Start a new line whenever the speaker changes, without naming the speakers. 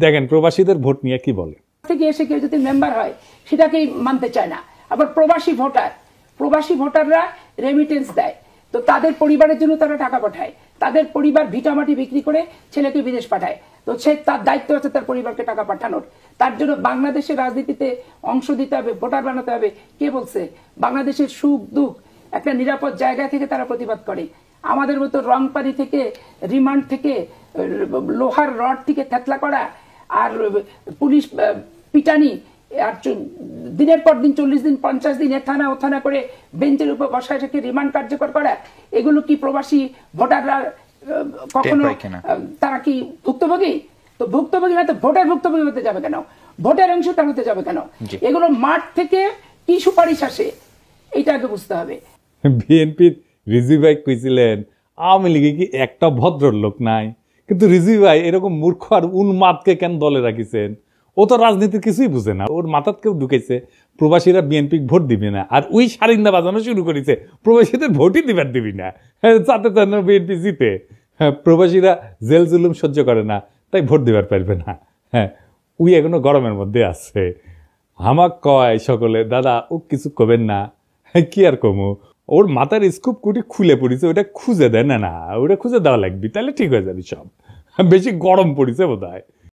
দেখেন প্রবাসীদের ভোট নিয়ে কি বলে,
থেকে এসে কেউ যদি মেম্বার হয় সেটাকেই মানতে চায় না। আবার প্রবাসী ভোটাররা রেমিটেন্স দেয়, তো তাদের পরিবারের জন্য তারা টাকা পাঠায়, তাদের পরিবার ভিটামাটি বিক্রি করে ছেলেকে বিদেশ পাঠায়, তো সে তার দায়িত্ব আছে তার পরিবারকে টাকা পাঠানোর। তার জন্য বাংলাদেশের রাজনীতিতে অংশ দিতে হবে, ভোটার বানাতে হবে। কে বলছে? বাংলাদেশের সুখ দুঃখ একটা নিরাপদ জায়গা থেকে তারা প্রতিবাদ করে। আমাদের মতো রং পানি থেকে, রিমান্ড থেকে, লোহার রড থেকে থেতলা করা, আর পুলিশ পিটানি, আর দিনের পর দিন 40 দিন 50 দিন থানা ও থানা করে বেঞ্চের উপর বসায় রেখে রিমান্ড কার্যকর করা, এগুলো কি প্রবাসী ভোটাররা কখনো তারা কি ভুক্তভোগী? তো ভুক্তভোগী না তো ভোটার ভুক্তভোগী হতে যাবে কেন? ভোটের অংশটা হতে যাবে কেন? এগুলো মাঠ থেকে কি সুপারিশ আসে এইটা আগে বুঝতে হবে।
বিএনপির রিজভী ভাই কইছিলেন আওয়ামী লীগে কি একটা ভদ্রলোক নাই, কিন্তু রিজভী ভাই এরকম মূর্খ আর উন্মাদকে কেন দলে রাখিছেন? ও তো রাজনীতির কিছুই বুঝে না। ওর মাথাত কেউ ঢুকেছে প্রবাসীরা বিএনপি ভোট দিবে না, আর ওই সারিন্দা বাজানো শুরু করেছে প্রবাসীদের ভোটই দিবার দিবি না, যাতে যেন বিএনপি জিতে। প্রবাসীরা জেল জুলুম সহ্য করে না, তাই ভোট দিবার পারবে না। হ্যাঁ, ওই এখনো গরমের মধ্যে আছে। আমাক কয় সকলে, দাদা ও কিছু কবেন না। কি আর কমু, ওর মাথার স্কুপ কুটি খুলে পড়েছে, ওটা খুঁজে দেয় না, ওটা খুঁজে দেওয়া লাগবে, তাহলে ঠিক হয়ে যাবে সব। বেশি গরম পড়েছে বোধ হয়।